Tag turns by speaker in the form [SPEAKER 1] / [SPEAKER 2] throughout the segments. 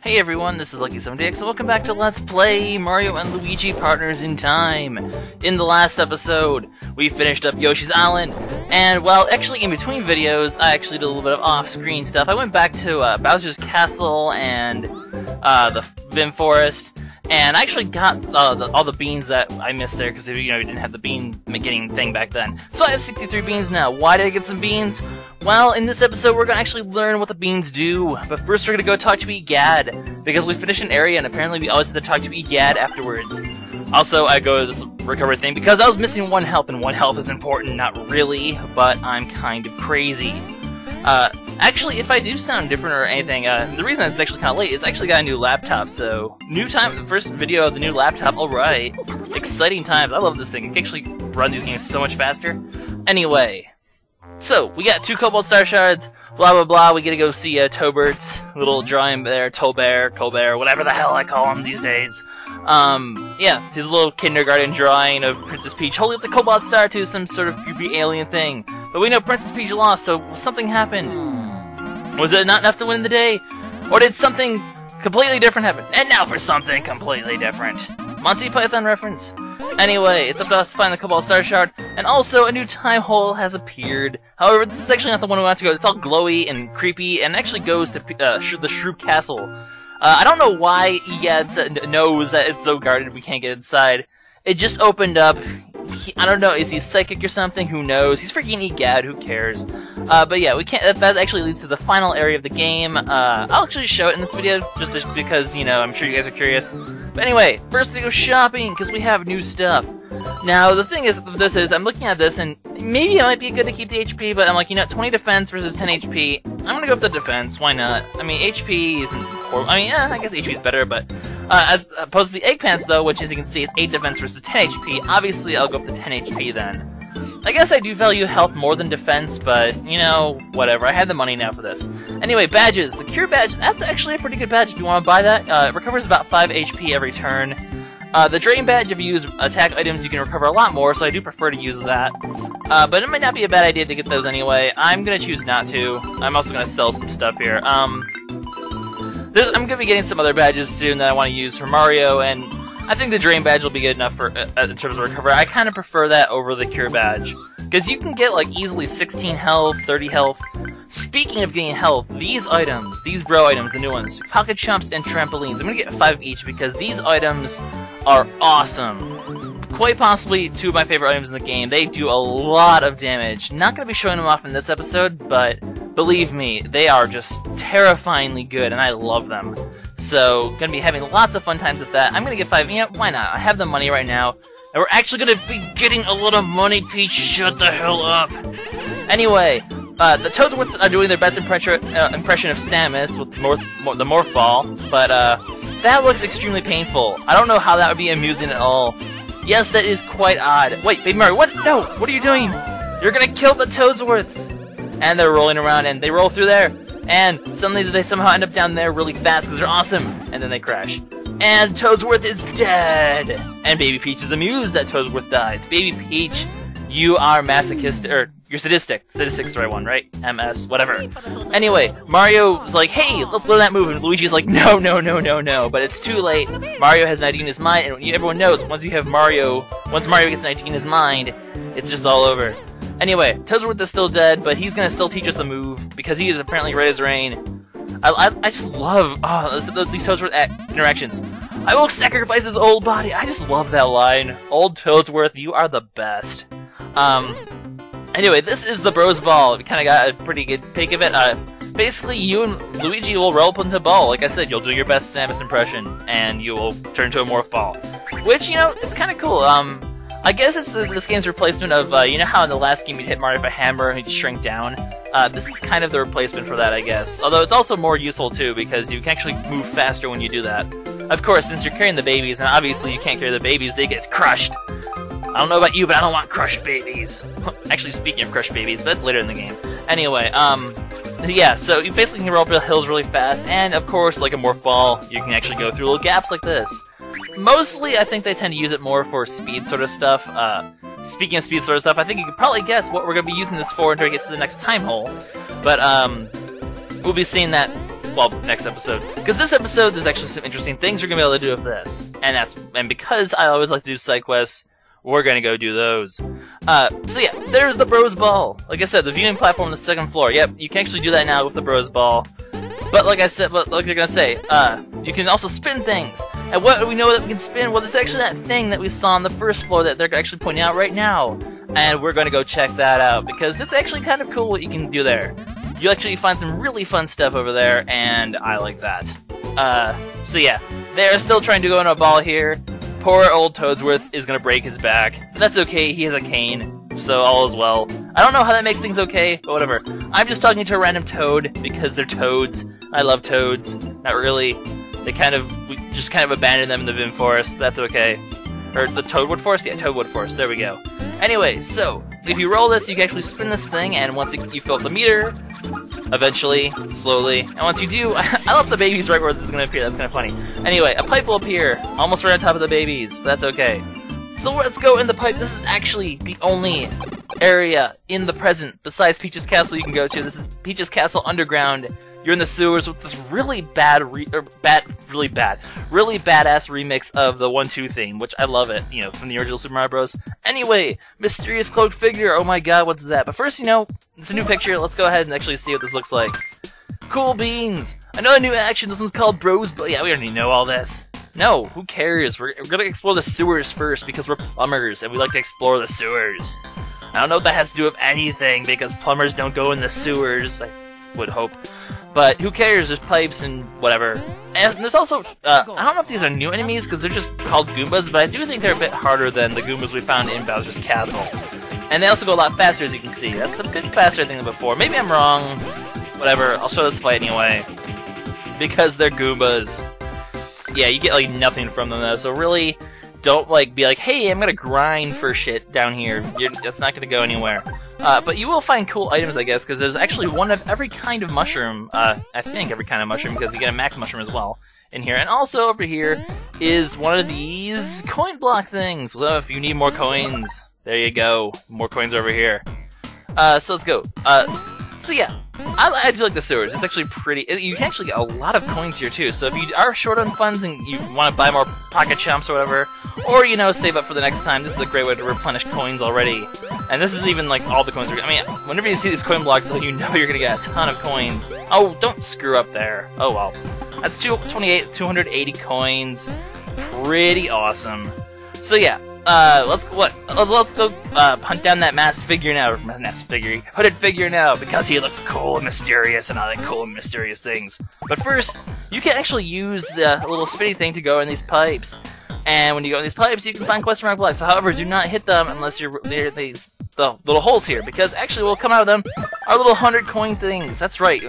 [SPEAKER 1] Hey everyone, this is LuckySevenDX, and welcome back to Let's Play Mario and Luigi Partners in Time. In the last episode, we finished up Yoshi's Island, and well, actually in between videos, I actually did a little bit of off-screen stuff. I went back to Bowser's Castle and the Vim Forest, and I actually got all the beans that I missed there, because you didn't have the bean getting thing back then. So I have 63 beans now. Why did I get some beans? Well, in this episode, we're going to actually learn what the beans do. But first, we're going to go talk to Egad, because we finished an area, and apparently we always have to talk to Egad afterwards. Also, I go to this recovery thing, because I was missing 1 health, and 1 health is important. Not really, but I'm kind of crazy. Actually, if I do sound different or anything, the reason it's actually kind of late is I actually got a new laptop, so new time, the first video of the new laptop, alright. Exciting times, I love this thing, it can actually run these games so much faster. Anyway, so, we got 2 Cobalt Star Shards, blah blah blah, we get to go see Tobert's little drawing there, Colbert, whatever the hell I call him these days. Yeah, his little kindergarten drawing of Princess Peach holding up the Cobalt Star to some sort of creepy alien thing. But we know Princess Peach lost, so something happened. Was it not enough to win the day? Or did something completely different happen? And now for something completely different. Monty Python reference. Anyway, it's up to us to find the Cobalt Star Shard, and also a new time hole has appeared. However, this is actually not the one we want to go. It's all glowy and creepy, and actually goes to the Shroom Castle. I don't know why Egad knows that it's so guarded we can't get inside. It just opened up. I don't know, is he psychic or something? Who knows? He's freaking Egad, who cares? But yeah, we can't. That actually leads to the final area of the game. I'll actually show it in this video, just because, I'm sure you guys are curious. But anyway, first we go shopping, because we have new stuff. Now, the thing is, I'm looking at this, and maybe it might be good to keep the HP, but I'm like, 20 defense versus 10 HP. I'm gonna go with the defense, why not? I mean, HP isn't horrible. I mean, yeah, I guess HP is better, but as opposed to the egg pants, though, which as you can see, it's 8 defense versus 10 HP, obviously I'll go with the 10 HP then. I guess I do value health more than defense, but, whatever, I have the money now for this. Anyway, badges. The Cure badge, that's actually a pretty good badge if you want to buy that. It recovers about 5 HP every turn. The Drain badge, if you use attack items, you can recover a lot more, so I do prefer to use that. But it might not be a bad idea to get those anyway. I'm going to choose not to. I'm also going to sell some stuff here. I'm going to be getting some other badges soon that I want to use for Mario, and I think the Drain badge will be good enough for in terms of recovery. I kind of prefer that over the Cure badge, because you can get easily 16 health, 30 health. Speaking of getting health, these items, these bro items, the new ones, Pocket Chumps and Trampolines, I'm going to get 5 each because these items are awesome. Quite possibly 2 of my favorite items in the game. They do a lot of damage. Not going to be showing them off in this episode, but believe me, they are just terrifyingly good, and I love them. So, gonna be having lots of fun times with that. I'm gonna get 5, why not? I have the money right now, and we're actually gonna be getting a lot of money, Peach, shut the hell up! Anyway, the Toadsworths are doing their best impression of Samus with the Morph Ball, but that looks extremely painful. I don't know how that would be amusing at all. Yes, that is quite odd. Wait, Baby Mario, what? No! What are you doing? You're gonna kill the Toadsworths! And they're rolling around, and they roll through there. And suddenly they somehow end up down there really fast because they're awesome, and then they crash. And Toadsworth is dead! And Baby Peach is amused that Toadsworth dies. Baby Peach, you are masochistic, or you're sadistic. Sadistic's the right one, right? MS, whatever. Anyway, Mario's like, hey, let's learn that move, and Luigi's like, no, but it's too late. Mario has an idea in his mind, and everyone knows, once Mario gets an idea in his mind, it's just all over. Anyway, Toadsworth is still dead, but he's gonna still teach us the move, because he is apparently right as rain. I just love these Toadsworth interactions. I will sacrifice his old body. I just love that line. Old Toadsworth, you are the best. Anyway, this is the Bros Ball. We kind of got a pretty good pick of it. Basically, you and Luigi will roll up into a ball. Like I said, you'll do your best Samus impression, and you will turn into a Morph Ball. Which, it's kind of cool. I guess it's this game's replacement of, you know how in the last game you'd hit Mario with a hammer and he'd shrink down? This is kind of the replacement for that, I guess. Although it's also more useful, too, because you can actually move faster when you do that. Of course, since you're carrying the babies, and obviously you can't carry the babies, they get crushed. I don't know about you, but I don't want crushed babies. Actually, speaking of crushed babies, that's later in the game. Anyway, yeah, so you basically can roll up the hills really fast, and of course, like a Morph Ball, you can actually go through little gaps like this. Mostly, I think they tend to use it more for speed sort of stuff. Speaking of speed sort of stuff, I think you could probably guess what we're going to be using this for until we get to the next time hole. But, we'll be seeing that well, next episode. Because this episode, there's actually some interesting things we're going to be able to do with this. And because I always like to do side quests, we're going to go do those. So yeah, there's the Bros Ball. Like I said, the viewing platform on the 2nd floor. Yep, you can actually do that now with the Bros Ball. But like I said, like you're going to say, you can also spin things. And what do we know that we can spin? Well, there's actually that thing that we saw on the 1st floor that they're actually pointing out right now. And we're going to go check that out, because it's actually kind of cool what you can do there. You actually find some really fun stuff over there, and I like that. So yeah, they're still trying to go in a ball here. Poor old Toadsworth is going to break his back. That's okay, he has a cane, so all is well. I don't know how that makes things okay, but whatever. I'm just talking to a random toad, because they're toads. I love toads. Not really. We just kind of abandoned them in the Vim Forest. That's okay. Or the Toadwood Forest? Yeah, Toadwood Forest. There we go. Anyway, so, if you roll this, you can actually spin this thing, and once you fill up the meter, eventually, slowly, and once you do, I love the babies right where this is going to appear. That's kind of funny. Anyway, a pipe will appear, almost right on top of the babies, but that's okay. So let's go in the pipe. This is actually the only area in the present, besides Peach's Castle, you can go to. This is Peach's Castle Underground. You're in the sewers with this really badass remix of the 1-2 theme, which I love it, you know, from the original Super Mario Bros. Anyway, mysterious cloaked figure. Oh my god, what's that? But first, you know, it's a new picture. Let's go ahead and actually see what this looks like. Cool beans. Another new action. This one's called Bros. But yeah, we already know all this. No, who cares? We're gonna explore the sewers first because we're plumbers and we like to explore the sewers. I don't know what that has to do with anything because plumbers don't go in the sewers. I would hope. But who cares? There's pipes and whatever. And there's also, I don't know if these are new enemies because they're just called Goombas, but I do think they're a bit harder than the Goombas we found in Bowser's Castle. And they also go a lot faster, as you can see. That's a bit faster, I think, than before. Maybe I'm wrong. Whatever. I'll show this fight anyway. Because they're Goombas. Yeah, you get like nothing from them though. So really, don't be like, hey, I'm gonna grind for shit down here. That's not gonna go anywhere. But you will find cool items, I guess, because there's actually one of every kind of mushroom. I think every kind of mushroom, because you get a max mushroom as well in here. And also over here is one of these coin block things. Well, if you need more coins, there you go. More coins over here. So let's go. So yeah, I do like the sewers. It's actually pretty. You can actually get a lot of coins here too. So if you are short on funds and you want to buy more pocket chumps or whatever, or you know, save up for the next time, this is a great way to replenish coins already. And this is even like all the coins. I mean, whenever you see these coin blocks, you know you're gonna get a ton of coins. Oh, don't screw up there. Oh well, that's 280 coins. Pretty awesome. So yeah. Let's go hunt down that masked figure now, hooded figure now, because he looks cool and mysterious, and I like cool and mysterious things. But first, you can actually use the little spinny thing to go in these pipes, and when you go in these pipes, you can find question mark blocks. However, do not hit them unless you're near the little holes here, because actually, what will come out of them are little 100 coin things. That's right,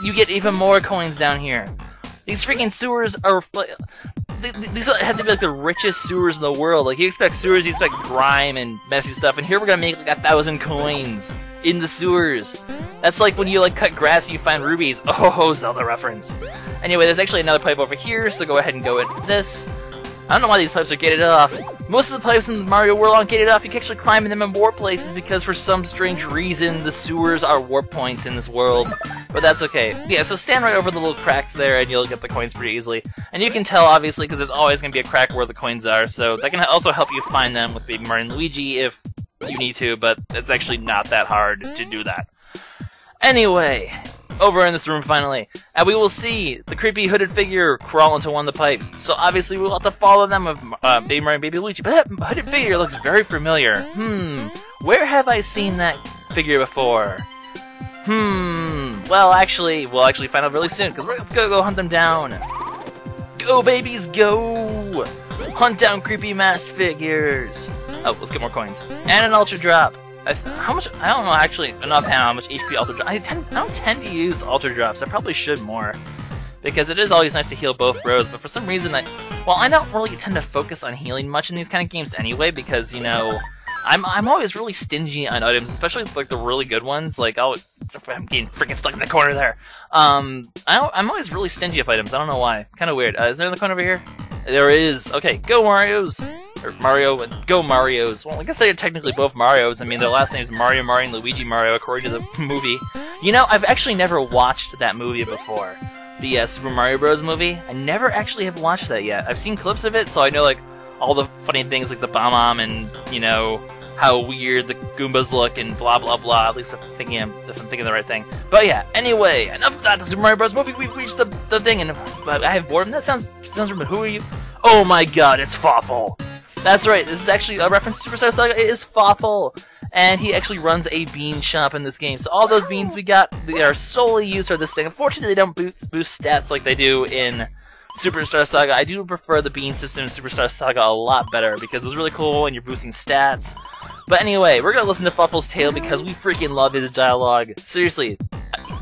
[SPEAKER 1] you get even more coins down here. These freaking sewers are. These have to be like the richest sewers in the world. Like, you expect sewers, you expect grime and messy stuff, and here we're gonna make like 1,000 coins in the sewers. That's like when you cut grass and you find rubies. Oh, Zelda reference. Anyway, there's actually another pipe over here, so go ahead and go in this. I don't know why these pipes are gated off. Most of the pipes in Mario World aren't gated off. You can actually climb in them in warp places because for some strange reason the sewers are warp points in this world. But that's okay. Yeah, so stand right over the little cracks there and you'll get the coins pretty easily. And you can tell, obviously, because there's always going to be a crack where the coins are, so that can also help you find them with Baby Mario and Luigi if you need to, but it's actually not that hard to do that. Anyway, over in this room finally, and we will see the creepy hooded figure crawl into one of the pipes. So obviously we'll have to follow them with Baby Mario and Baby Luigi. But that hooded figure looks very familiar. Where have I seen that figure before? Well, actually, we'll find out really soon, because let's go hunt them down. Go, babies, go! Hunt down creepy masked figures. Oh, let's get more coins. And an Ultra Drop. How much? I don't know actually enough how much HP Ultra Drop. I don't tend to use Ultra Drops. I probably should more, because it is always nice to heal both bros. But for some reason, I don't really tend to focus on healing much in these kind of games anyway, because you know, I'm always really stingy on items, especially like the really good ones. Like I'm getting freaking stuck in the corner there. I'm always really stingy of items. I don't know why. Kind of weird. Is there another coin over here? There is. Okay, go Marios. Or Mario and go Marios. Well, I guess they're technically both Marios. I mean, their last name's Mario and Luigi Mario, according to the movie. You know, I've actually never watched that movie before. the Super Mario Bros. Movie. I never actually have watched that yet. I've seen clips of it, so I know like all the funny things like the bomb and you know how weird the Goombas look and blah blah blah. At least if I'm thinking the right thing. But yeah. Anyway, enough of that. The Super Mario Bros. Movie. We've reached the thing, and I have boredom. That sounds. Who are you? Oh my God! It's Fawful. That's right. This is actually a reference to Superstar Saga. It is Fawful. And he actually runs a bean shop in this game. So all those beans we got, they are solely used for this thing. Unfortunately, they don't boost stats like they do in Superstar Saga. I do prefer the bean system in Superstar Saga a lot better because it was really cool and you're boosting stats. But anyway, we're gonna listen to Fawful's tale because we freaking love his dialogue. Seriously,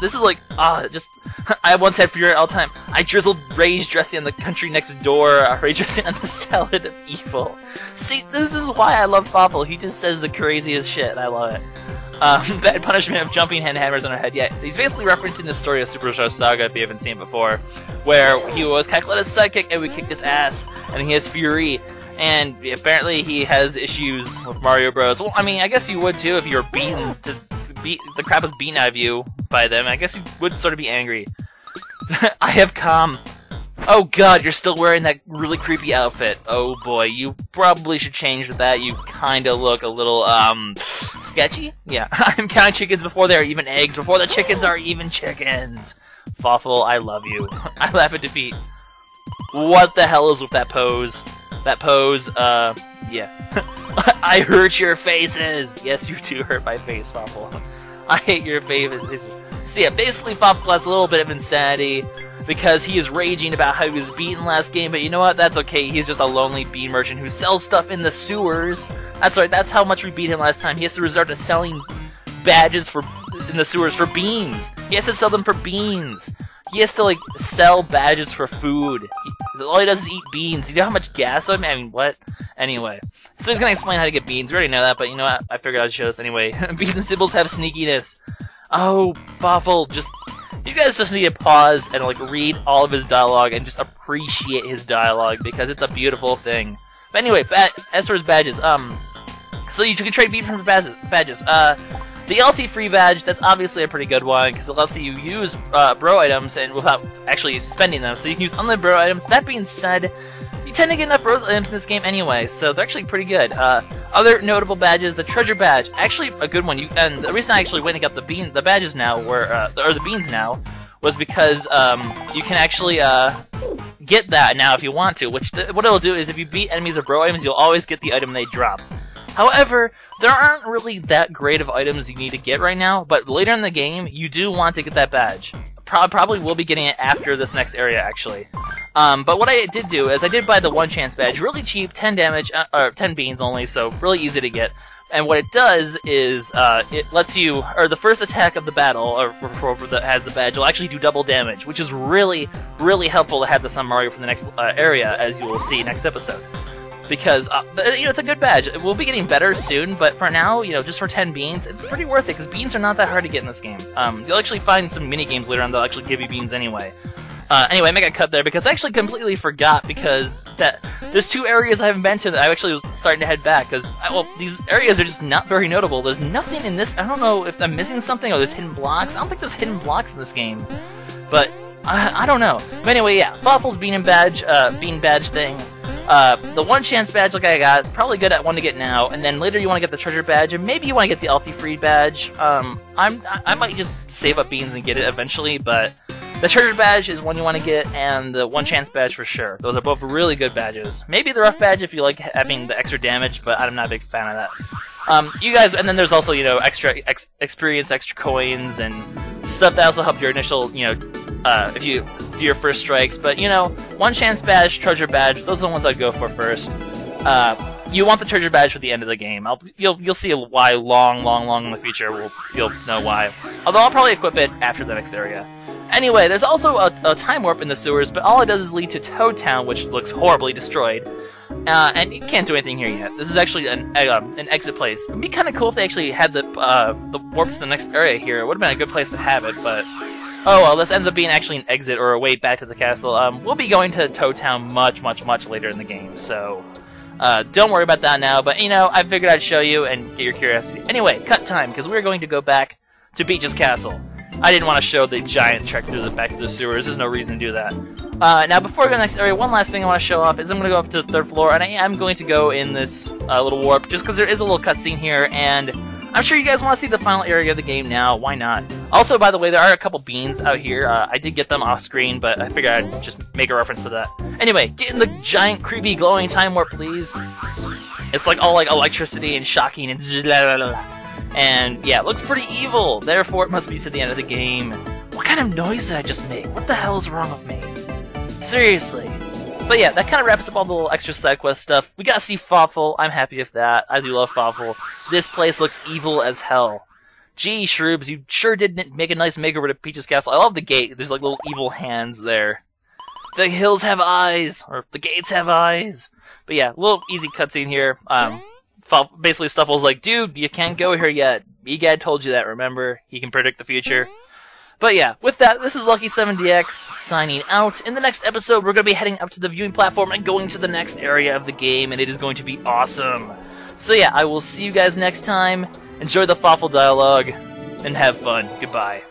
[SPEAKER 1] this is like, I once had fear all the time. I drizzled rage dressing on the country next door, rage dressing on the salad of evil. See, this is why I love Fawful. He just says the craziest shit. I love it. Bad punishment of jumping hand hammers on our head. Yeah, he's basically referencing the story of Superstar Saga if you haven't seen it before, where he was Kakarot's sidekick and we kicked his ass, and he has fury. And apparently he has issues with Mario Bros. Well, I mean, I guess you would too if you were beaten to beat the crap was beaten out of you by them. I guess you would sort of be angry. I have calm. Oh God, you're still wearing that really creepy outfit. Oh boy, you probably should change that. You kinda look a little sketchy. Yeah, I'm counting chickens before they are even eggs, before the chickens are even chickens. Fawful, I love you. I laugh at defeat. What the hell is with that pose? That pose, yeah. I hurt your faces! Yes, you do hurt my face, Fawful. I hate your faces. So yeah, basically Fawful has a little bit of insanity because he is raging about how he was beaten last game, but you know what? That's okay. He's just a lonely bean merchant who sells stuff in the sewers. That's right, that's how much we beat him last time. He has to resort to selling badges in the sewers for beans. He has to sell them for beans. He has to, like, sell badges for food. All he does is eat beans. You know how much gas I mean, what? Anyway. So he's gonna explain how to get beans. We already know that, but you know what? I figured I'd show this anyway. Beans and symbols have sneakiness. Oh, Fawful, you guys just need to pause and, like, read all of his dialogue and just appreciate his dialogue because it's a beautiful thing. But anyway, as for his badges, so you can trade beans for badges. The LT free badge, that's obviously a pretty good one because it lets you use bro items and without actually spending them, so you can use unlimited bro items. That being said, you tend to get enough bro items in this game anyway, so they're actually pretty good. Other notable badges, the treasure badge, actually a good one. And the reason I actually went and got the badges now, or the beans now, was because you can actually get that now if you want to. Which what it'll do is if you beat enemies with bro items, you'll always get the item they drop. However, there aren't really that great of items you need to get right now, but later in the game, you do want to get that badge. Probably will be getting it after this next area, actually. But what I did do is I did buy the one chance badge, really cheap, 10 damage, or 10 beans only, so really easy to get. And what it does is it lets you, or the first attack of the battle, or that has the badge, will actually do double damage, which is really, really helpful to have this on Mario for the next area, as you will see next episode. Because, you know, it's a good badge. We'll be getting better soon, but for now, you know, just for 10 beans, it's pretty worth it, because beans are not that hard to get in this game. You'll actually find some mini-games later on that'll actually give you beans anyway. Anyway, I make a cut there, because I actually completely forgot, because there's two areas I haven't been to that I actually was starting to head back, because, well, these areas are just not very notable. There's nothing in this, I don't know if I'm missing something, or there's hidden blocks. I don't think there's hidden blocks in this game, but I don't know. But anyway, yeah, Fawful's bean badge thing. The one chance badge like I got, probably good at one to get now, and then later you want to get the treasure badge, and maybe you want to get the LT free badge. I might just save up beans and get it eventually, but the treasure badge is one you want to get, and the one chance badge for sure. Those are both really good badges. Maybe the rough badge if you like having the extra damage, but I'm not a big fan of that. You guys, and then there's also, you know, extra experience, extra coins, and stuff that also help your initial, you know, if you do your first strikes. But, you know, one chance badge, treasure badge, those are the ones I'd go for first. You want the treasure badge for the end of the game. You'll see why long in the future. You'll know why. Although I'll probably equip it after the next area. Anyway, there's also a time warp in the sewers, but all it does is lead to Toad Town, which looks horribly destroyed. And you can't do anything here yet. This is actually an exit place. It'd be kind of cool if they actually had the warp to the next area here. It would have been a good place to have it, but oh well, this ends up being actually an exit or a way back to the castle. We'll be going to Toad Town much later in the game, so don't worry about that now. But you know, I figured I'd show you and get your curiosity. Anyway, cut time, because we're going to go back to Peach's castle. I didn't want to show the giant trek through the back to the sewers. There's no reason to do that. Now, before I go to the next area, one last thing I want to show off is I'm going to go up to the 3rd floor, and I am going to go in this little warp, just because there is a little cutscene here, and I'm sure you guys want to see the final area of the game now. Why not? Also, by the way, there are a couple beans out here. I did get them off screen, but I figured I'd just make a reference to that. Anyway, get in the giant, creepy, glowing time warp, please. It's like all like electricity and shocking and blah, blah, blah. And yeah, it looks pretty evil. Therefore, it must be to the end of the game. What kind of noise did I just make? What the hell is wrong with me? Seriously. But yeah, that kind of wraps up all the little extra side quest stuff. We got to see Fawful. I'm happy with that. I do love Fawful. This place looks evil as hell. Gee, Shroobs, you sure did make a nice makeover to Peach's castle. I love the gate. There's like little evil hands there. The hills have eyes, or the gates have eyes. But yeah, a little easy cutscene here. Basically, Stuffle's like, dude, you can't go here yet. Egad told you that, remember? He can predict the future. But yeah, with that, this is LuckySevenDX signing out. In the next episode, we're going to be heading up to the viewing platform and going to the next area of the game, and it is going to be awesome. So yeah, I will see you guys next time. Enjoy the Fawful dialogue, and have fun. Goodbye.